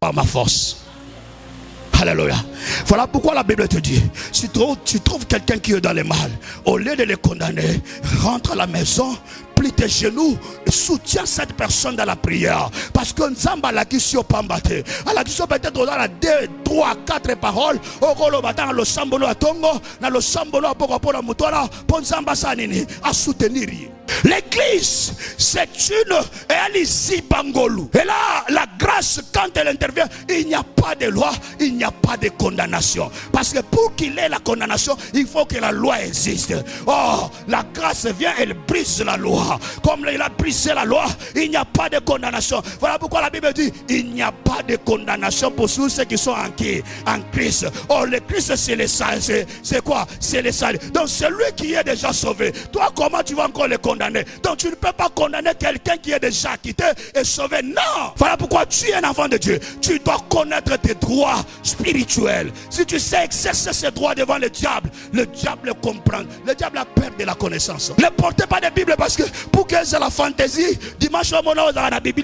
par ma force. Alléluia. Voilà pourquoi la Bible te dit, si tu trouves quelqu'un qui est dans le mal, au lieu de le condamner, rentre à la maison, plie tes genoux, soutiens cette personne dans la prière. Parce que Nzamba la kisio pambate. À la kisio peut-être dans la 2, 3, 4 paroles. Au golo batang le sambolo à tongo, na le sambolo à pokapona mutola, pon Nzamba sanini, à soutenir. L'église, c'est une Elisi Bangolou. Et là, la grâce, quand elle intervient, il n'y a pas de loi, il n'y a pas de condamnation. Parce que pour qu'il ait la condamnation, il faut que la loi existe. Oh, la grâce vient, elle brise la loi. Comme il a brisé la loi, il n'y a pas de condamnation. Voilà pourquoi la Bible dit, il n'y a pas de condamnation pour ceux qui sont en Christ. Oh, le Christ, c'est les saints. C'est quoi? C'est les saints. Donc, c'est lui qui est déjà sauvé. Toi, comment tu vas encore le condamner? Donc tu ne peux pas condamner quelqu'un qui est déjà quitté et sauvé. Non. Voilà pourquoi tu es un enfant de Dieu. Tu dois connaître tes droits spirituels. Si tu sais exercer ces droits devant le diable le comprend. Le diable a peur de la connaissance. Ne portez pas de Bible parce que pour que c'est la fantaisie, dimanche au moment où la Bible,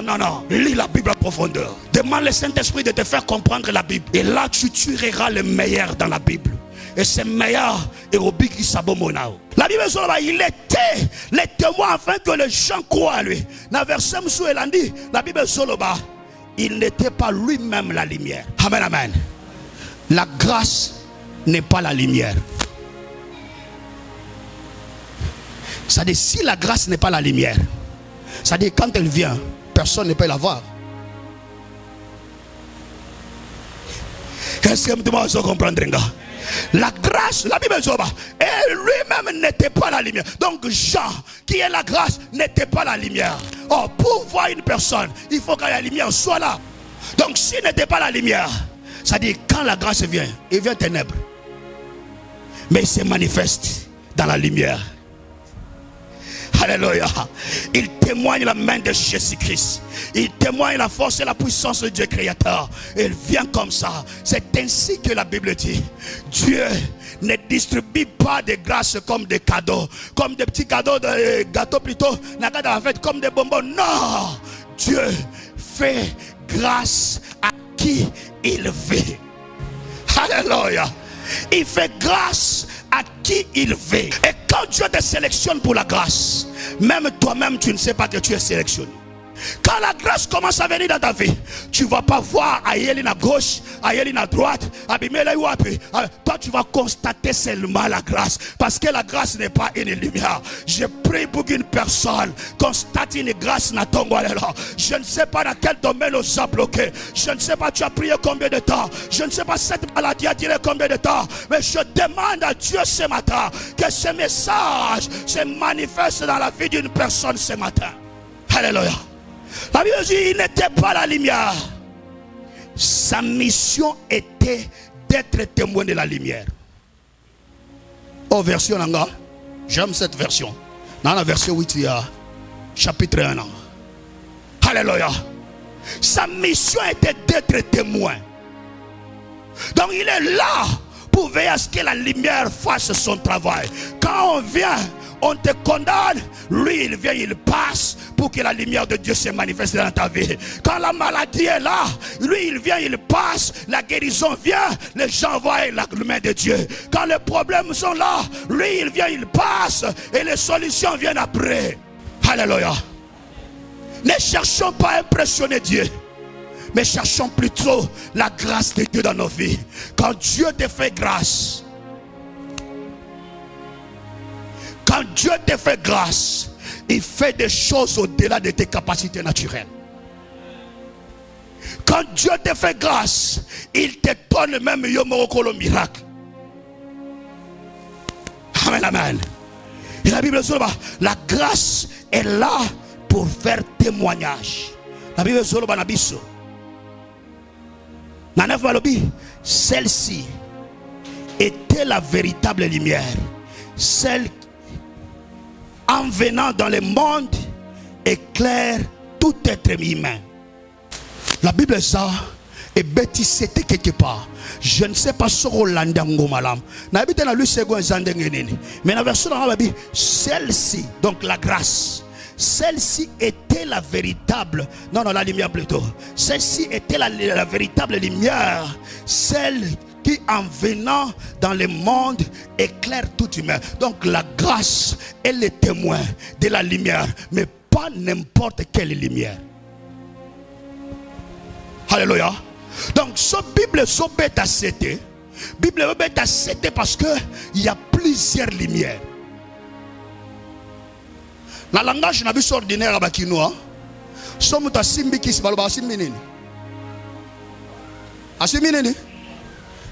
non, non. Lis la Bible à profondeur. Demande le Saint-Esprit de te faire comprendre la Bible. Et là tu tueras le meilleur dans la Bible. Et c'est meilleur et au big isabomonao. La Bible il était les témoins afin que les gens croient à lui. Dans le verset Moussou et Landi, la Bible il n'était pas lui-même la lumière. Amen, amen. La grâce n'est pas la lumière. C'est-à-dire, si la grâce n'est pas la lumière, c'est-à-dire quand elle vient, personne ne peut la voir. Est-ce que vous comprenez? La grâce, la Bible dit, et lui-même n'était pas la lumière. Donc Jean, qui est la grâce, n'était pas la lumière. Oh, pour voir une personne, il faut que la lumière soit là. Donc s'il n'était pas la lumière, ça dit quand la grâce vient, il vient ténèbres. Mais il se manifeste dans la lumière. Alléluia. Il témoigne la main de Jésus-Christ. Il témoigne la force et la puissance de Dieu créateur. Il vient comme ça. C'est ainsi que la Bible dit. Dieu ne distribue pas de grâce comme des cadeaux. Comme des petits cadeaux, de gâteaux plutôt. En fait, comme des bonbons. Non. Dieu fait grâce à qui il veut. Alléluia. Il fait grâce à qui il veut. Et quand Dieu te sélectionne pour la grâce, même toi-même tu ne sais pas que tu es sélectionné. Quand la grâce commence à venir dans ta vie, tu ne vas pas voir Ayelin à gauche, Ayelin à droite, Abimela ou Abi. Toi tu vas constater seulement la grâce. Parce que la grâce n'est pas une lumière. Je prie pour qu'une personne constate une grâce na tongo là. Je ne sais pas dans quel domaine on s'est bloqué. Je ne sais pas tu as prié combien de temps. Je ne sais pas cette maladie a duré combien de temps. Mais je demande à Dieu ce matin que ce message se manifeste dans la vie d'une personne ce matin. Alléluia. La Bible dit il n'était pas la lumière. Sa mission était d'être témoin de la lumière. Oh, version Nanga, j'aime cette version. Dans la version 8, il y a chapitre 1. Alléluia. Sa mission était d'être témoin. Donc il est là pour veiller à ce que la lumière fasse son travail. Quand on vient, on te condamne, lui il vient, il passe pour que la lumière de Dieu se manifeste dans ta vie. Quand la maladie est là, lui il vient, il passe, la guérison vient, les gens voient la main de Dieu. Quand les problèmes sont là, lui il vient, il passe et les solutions viennent après. Alléluia. Ne cherchons pas à impressionner Dieu, mais cherchons plutôt la grâce de Dieu dans nos vies. Quand Dieu te fait grâce, quand Dieu te fait grâce, il fait des choses au-delà de tes capacités naturelles. Quand Dieu te fait grâce, il te donne même le miracle. Amen, amen. Et la Bible dit, la grâce est là pour faire témoignage. La Bible dit, celle-ci était la véritable lumière, celle en venant dans le monde éclaire tout être humain. La Bible ça et Betty c'était quelque part. Je ne sais pas ce Rolanda Ngomalam. N'habite dans lui second zandengeni. Mais la version dans la Bible, celle-ci, donc la grâce, celle-ci était était la véritable, non, la lumière plutôt. Celle-ci était la véritable lumière, celle qui en venant dans le monde éclaire tout humain. Donc la grâce est le témoin de la lumière, mais pas n'importe quelle lumière. Alléluia. Donc ce Bible so bête à citer. Bible bête à citer parce que il y a plusieurs lumières. La langage n'a pas ordinaire à Bakinois. Somme ta simbi qui se balba simbi nini. Asimbi nini.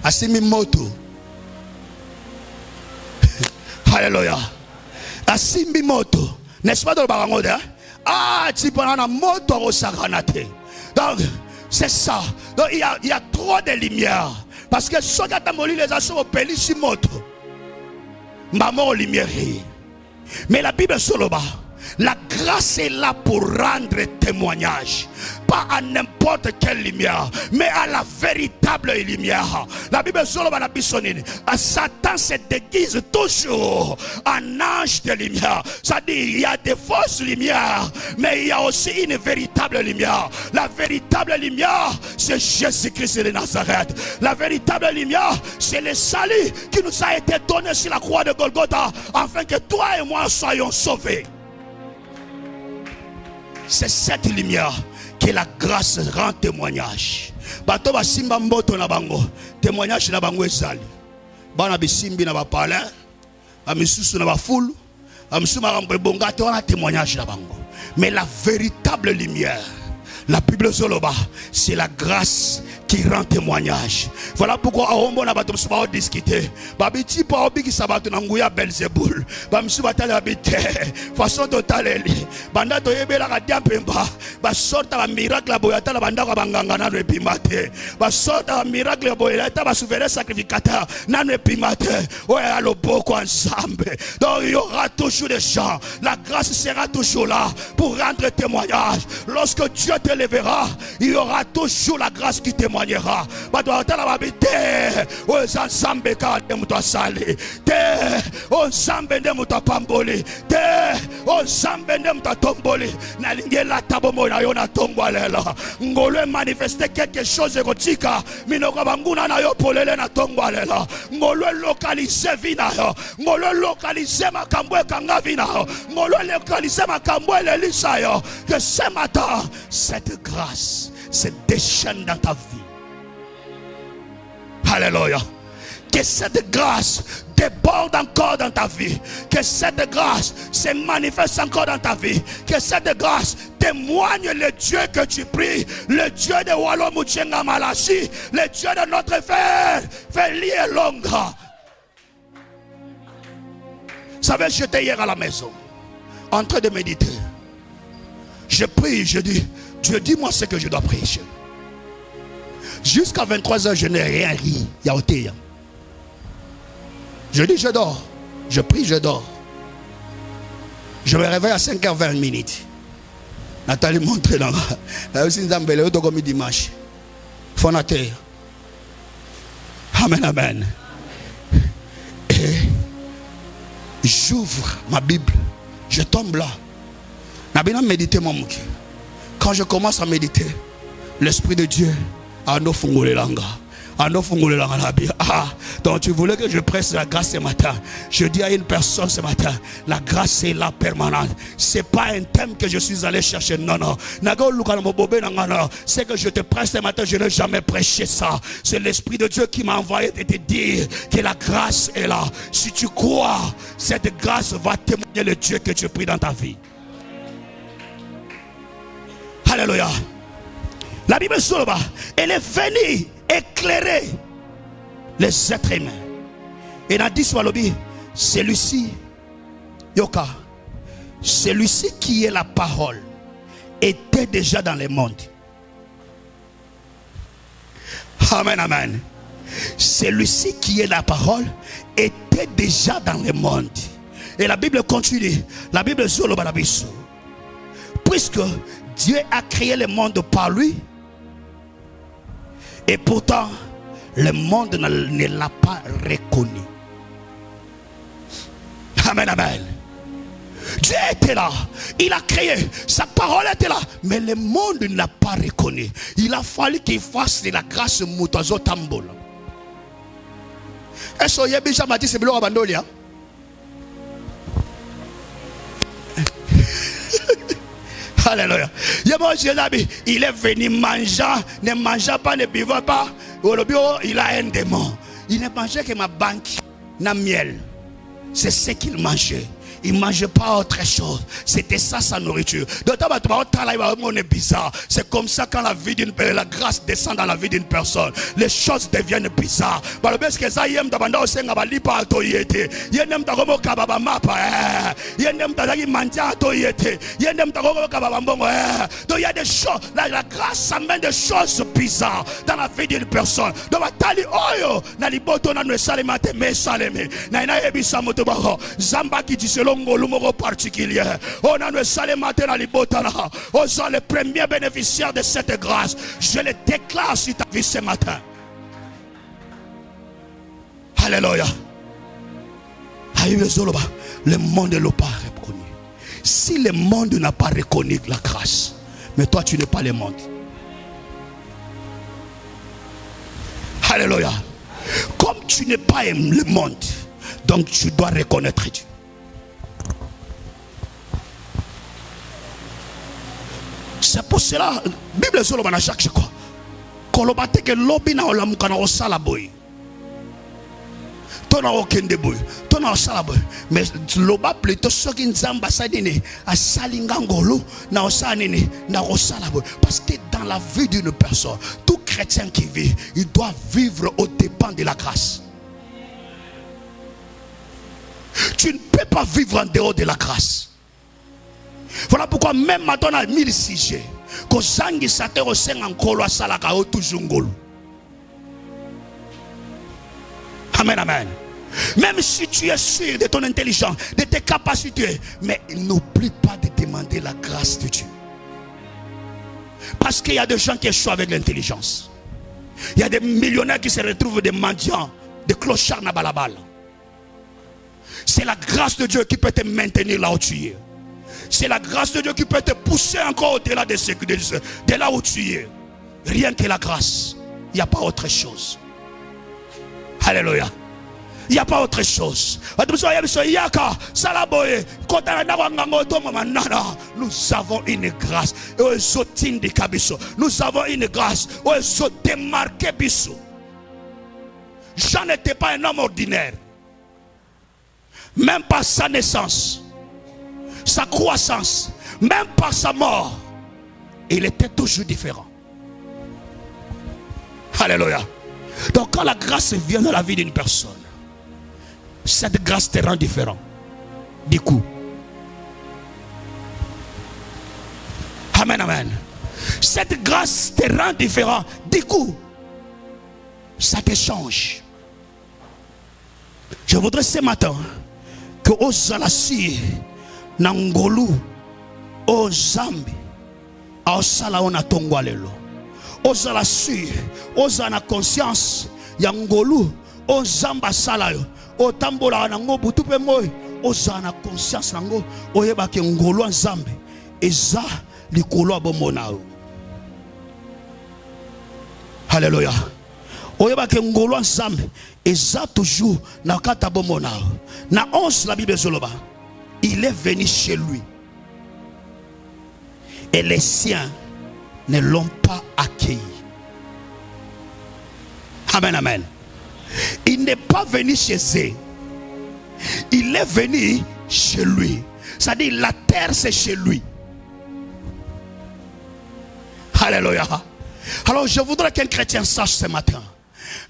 Asimbi moto. Alléluia. Asimbi moto. N'est-ce pas dans le barango de? Ah, tu prends la moto au saganate. Donc, c'est ça. Donc, il y a trop de lumière. Parce que ceux qui ont les assauts au pays, c'est moto. Maman, lumière. Mais la Bible sur le bas. La grâce est là pour rendre témoignage. Pas à n'importe quelle lumière, mais à la véritable lumière. La Bible sur la bisonine. Satan se déguise toujours en ange de lumière. Ça dit, il y a des fausses lumières, mais il y a aussi une véritable lumière. La véritable lumière, c'est Jésus-Christ de Nazareth. La véritable lumière, c'est le salut qui nous a été donné sur la croix de Golgotha, afin que toi et moi soyons sauvés. C'est cette lumière que la grâce rend témoignage. Bato ba simba mboto na bango, témoignage na bango ezali. Bana bisimbi na ba palais, ba misusu na ba foule, ba misusu marambo bonga to na témoignage na bango. Mais la véritable lumière, la Bible Zoloba, c'est la grâce qui rend témoignage. Voilà pourquoi on a discuté. Babiti pa obiki sabato nanguya Belzebul. Bamsu batala habité. Façon totale. Banda to yebela kadia pemba. Ba sorta ba miracle boyata la banda ko banganga na repimate. Ba sorta ba miracle boyata ba souverain sacrificateur na repimate. Ouais allo beaucoup ensemble. Donc il y aura toujours des gens. La grâce sera toujours là pour rendre témoignage. Lorsque Dieu te lèvera, il y aura toujours la grâce qui témoignera. Badwatala babite o ensemble ka demuto sali te o ensemble demuto pamboli te o ensemble demuto tomboli na lingela tabomo na yo na tongwalela ngolwe manifester quelque chose kotika minoko banguna na yo polele na tongwalela ngolwe localiser vina yo ngolwe localiser makambwe kanga vina yo ngolwe localiser makambwe lelisa yo que ce matin cette grâce se déchaîne dans ta vie. Alléluia. Que cette grâce déborde encore dans ta vie. Que cette grâce se manifeste encore dans ta vie. Que cette grâce témoigne le Dieu que tu pries. Le Dieu de Walo Mouchenga Malachi. Le Dieu de notre frère Feli Elonga. Vous savez, j'étais hier à la maison en train de méditer. Je prie, je dis, Dieu, dis-moi ce que je dois prêcher. Jusqu'à 23h, je n'ai rien ri. Je dis, je dors. Je prie, je dors. Je me réveille à 5h20. Nathalie montre là. Là aussi, nous avons comme dimanche. Fonateur. Amen, amen. Et j'ouvre ma Bible. Je tombe là. Quand je commence à méditer, l'Esprit de Dieu a nos fungolelanga. Ah, donc tu voulais que je presse la grâce ce matin. Je dis à une personne ce matin, la grâce est là permanente. C'est pas un thème que je suis allé chercher. Non. C'est que je te presse ce matin, je n'ai jamais prêché ça. C'est l'Esprit de Dieu qui m'a envoyé de te dire que la grâce est là. Si tu crois, cette grâce va témoigner le Dieu que tu pries dans ta vie. Alléluia. La Bible sur le bas, elle est venue éclairer les êtres humains. Et dans 10 Walobi, celui-ci, Yoka, celui-ci qui est la parole, était déjà dans le monde. Amen, amen. Celui-ci qui est la parole était déjà dans le monde. Et la Bible continue. La Bible sur le bas, puisque Dieu a créé le monde par lui. Et pourtant, le monde ne l'a pas reconnu. Amen, amen. Dieu était là, il a créé, sa parole était là, mais le monde ne l'a pas reconnu. Il a fallu qu'il fasse de la grâce Moutazo Tambol. Est-ce que Yébija m'a dit c'est Bilo Abandolia? Alléluia. Il est venu manger, ne mangeant pas, ne buvant pas. Il a un démon. Il ne mangeait que ma banque, na miel. C'est ce qu'il mangeait. Il ne mangeait pas autre chose. C'était ça sa nourriture. C'est comme ça quand la grâce descend dans la vie d'une personne, les choses deviennent bizarres. Il y a des choses, la grâce amène des choses bizarres dans la vie d'une personne. Particulier. On a les premiers bénéficiaires de cette grâce. Je le déclare sur ta vie ce matin. Alléluia. Le monde ne l'a pas reconnu. Si le monde n'a pas reconnu la grâce, mais toi tu n'es pas le monde. Alléluia. Comme tu n'es pas le monde, donc tu dois reconnaître Dieu. C'est pour cela, la Bible est sur le chaque quoi. Kolobate que l'obina o la mukana o salaboy. Tona o kende boy, tona o salaboy. Mais loba plutôt ce qui nzamba sadine a salingangolo na o sanene na o salaboy. Parce que dans la vie d'une personne, tout chrétien qui vit, il doit vivre au dépens de la grâce. Tu ne peux pas vivre en dehors de la grâce. Voilà pourquoi même maintenant à 1006 que sangi sate au seng encore salaka au toujours. Amen, amen. Même si tu es sûr de ton intelligence, de tes capacités, mais n'oublie pas de demander la grâce de Dieu. Parce qu'il y a des gens qui échouent avec l'intelligence. Il y a des millionnaires qui se retrouvent des mendiants, des clochards na balabal. C'est la grâce de Dieu qui peut te maintenir là où tu es. C'est la grâce de Dieu qui peut te pousser encore au-delà de là où tu es. Rien que la grâce. Il n'y a pas autre chose. Alléluia. Il n'y a pas autre chose. Nous avons une grâce. Nous avons une grâce. Jean n'était pas un homme ordinaire. Même par sa naissance, sa croissance, même par sa mort, il était toujours différent. Alléluia. Donc quand la grâce vient dans la vie d'une personne, cette grâce te rend différent. Du coup, amen, amen. Cette grâce te rend différent. Du coup, ça te change. Je voudrais ce matin que Osalasi Nangolu o Zambi a sala ona tongwalelo ozala sur ozana conscience ya ngolu o zamba sala yo o tambola nango butu pe ngoy ozana conscience nango oyeba ke ngolu nzambe eza likolo abomona. Alléluia. Oyeba ke ngolu nzambe eza toujours na kata bomona. Na 11 la Bible zoloba. Il est venu chez lui. Et les siens ne l'ont pas accueilli. Amen, amen. Il n'est pas venu chez eux. Il est venu chez lui. C'est-à-dire la terre c'est chez lui. Alléluia. Alors je voudrais qu'un chrétien sache ce matin.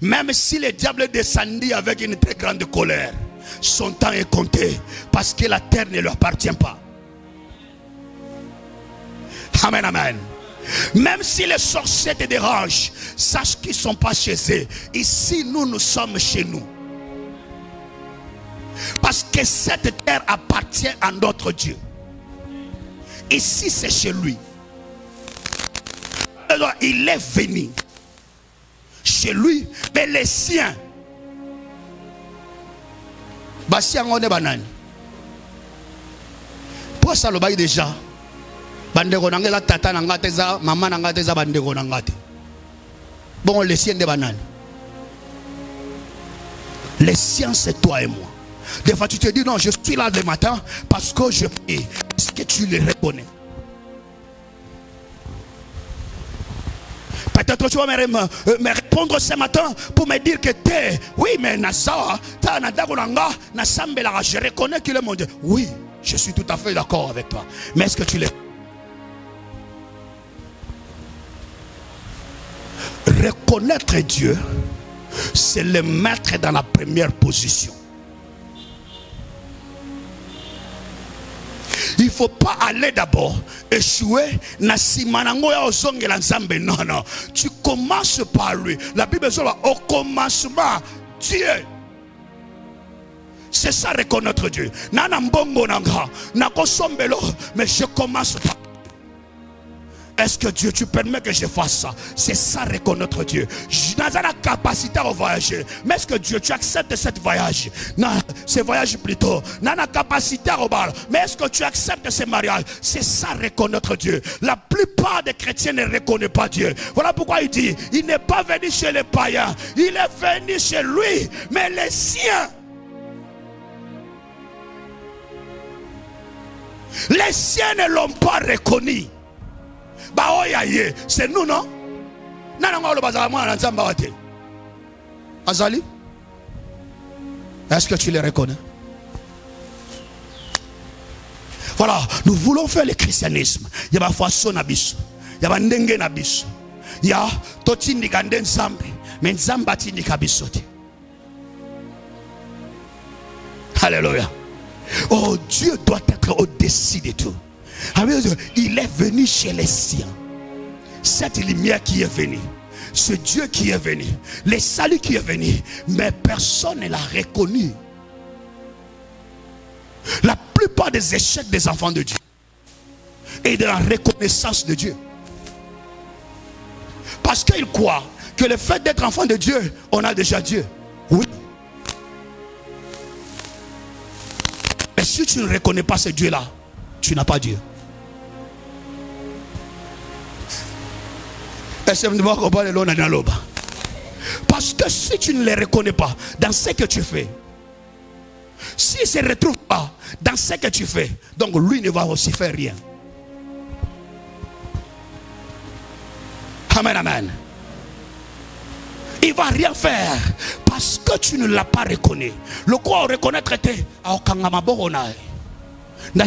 Même si le diable descendit avec une très grande colère, son temps est compté parce que la terre ne lui appartient pas. Amen, amen. Même si les sorciers te dérangent, sache qu'ils ne sont pas chez eux. Ici, nous sommes chez nous. Parce que cette terre appartient à notre Dieu. Ici, c'est chez lui. Alors, il est venu chez lui, mais les siens. pourquoi ça le bail déjà? Bandeko nangela tata nangateza, maman nangateza bandeko nangate. Bon, les siens de bananes. Les siens, c'est toi et moi. Des fois, tu te dis, non, je suis là le matin parce que je prie. Est-ce que tu les reconnais? Peut-être tu vas me répondre ce matin pour me dire que t'es. Oui, mais Nassau, je reconnais qu'il est mon Dieu. Oui, je suis tout à fait d'accord avec toi. Mais est-ce que tu l'es? Reconnaître Dieu, c'est le mettre dans la première position. Il ne faut pas aller d'abord échouer. Non, non. Tu commences par lui. La Bible dit au commencement, Dieu. C'est ça reconnaître Dieu. Mais je commence par. Est-ce que Dieu, tu permets que je fasse ça? C'est ça reconnaître Dieu. Je n'ai pas la capacité à voyager. Mais est-ce que Dieu, tu acceptes ce voyage? Non, ce voyage plutôt. Je n'ai pas la capacité à rebattre. Mais est-ce que tu acceptes ce mariage? C'est ça reconnaître Dieu. La plupart des chrétiens ne reconnaissent pas Dieu. Voilà pourquoi il dit, il n'est pas venu chez les païens. Il est venu chez lui. Mais les siens. Les siens ne l'ont pas reconnu. C'est nous, non? Azali? Est-ce que tu les reconnais? Voilà, nous voulons faire le christianisme. Il y a façon nabiso. Il y a ndenge nabiso. Il y a toti ndigande nzambe. Mais nzamba ti ndikabisote. Alléluia. Oh, Dieu doit être au-dessus de tout. Il est venu chez les siens. Cette lumière qui est venue, ce Dieu qui est venu, le salut qui est venu, mais personne ne l'a reconnu. La plupart des échecs des enfants de Dieu et de la reconnaissance de Dieu, parce qu'ils croient que le fait d'être enfant de Dieu, on a déjà Dieu. Oui. Mais si tu ne reconnais pas ce Dieu-là, tu n'as pas Dieu. Parce que si tu ne les reconnais pas dans ce que tu fais, s'il ne se retrouve pas dans ce que tu fais, donc lui ne va aussi faire rien. Amen, amen. Il ne va rien faire parce que tu ne l'as pas reconnu. Le quoi reconnaître était non,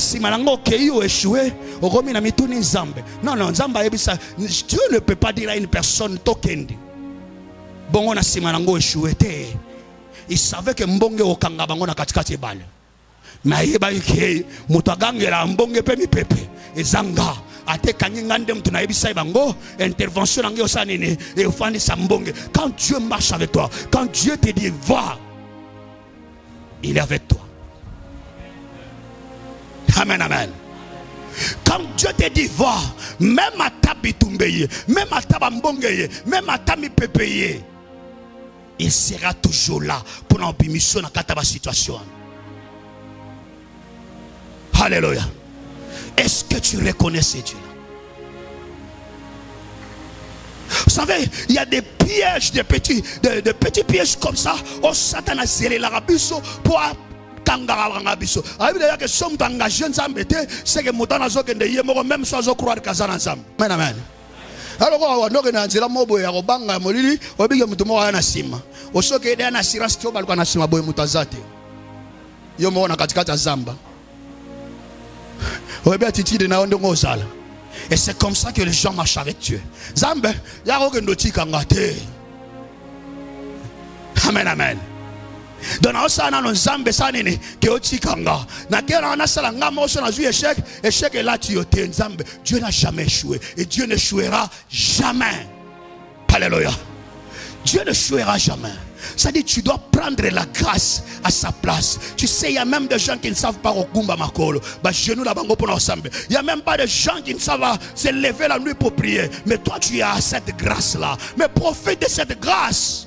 non, Dieu ne peut pas dire à une personne tokendi. Bon, on a simanango échoué. Il savait que mbonge okanga bango na katikati bal. Mais il ba yike mutagangela mbonge pe mi pepe. Ezanga ate kanyingande mtu na ebisa bango intervention nange osanene et ofani sambonge. Quand Dieu marche avec toi, quand Dieu te dit va, il est avec toi. Amen, amen. Quand Dieu te dit va, même à ta bitumbeye, même à ta bambongeye, même à ta mi pepeye, il sera toujours là pour l'empimission dans la situation. Alléluia. Est-ce que tu reconnais ces dieux-là? Vous savez, il y a des pièges, des petits pièges comme ça. Oh, Satan a serré la rabisso pour c'est que même sans croire amen, amen. Alors on a dit la mobo ya robanga molili obige mutu mo ana sima osoke ide ana assurance to balko na sima boy mutazate yo mo na katikata zamba obe atitude na ondo ngozala. Et c'est comme ça que les gens marchent avec Dieu. Zambe ya rogendo tikangate. Amen, amen. Donc on a Zambe sanene que otikanga na kera on a sala ngama oso na zu échec est là tu yote Zambe. Dieu n'a jamais échoué et Dieu n'échouera jamais. Alléluia. Dieu n'échouera jamais. Ça dit tu dois prendre la grâce à sa place. Tu sais, il y a même des gens qui ne savent pas Okumba Makolo. Il y a même pas des gens qui ne savent pas se lever la nuit pour prier. Mais toi tu as cette grâce là. Mais profite de cette grâce.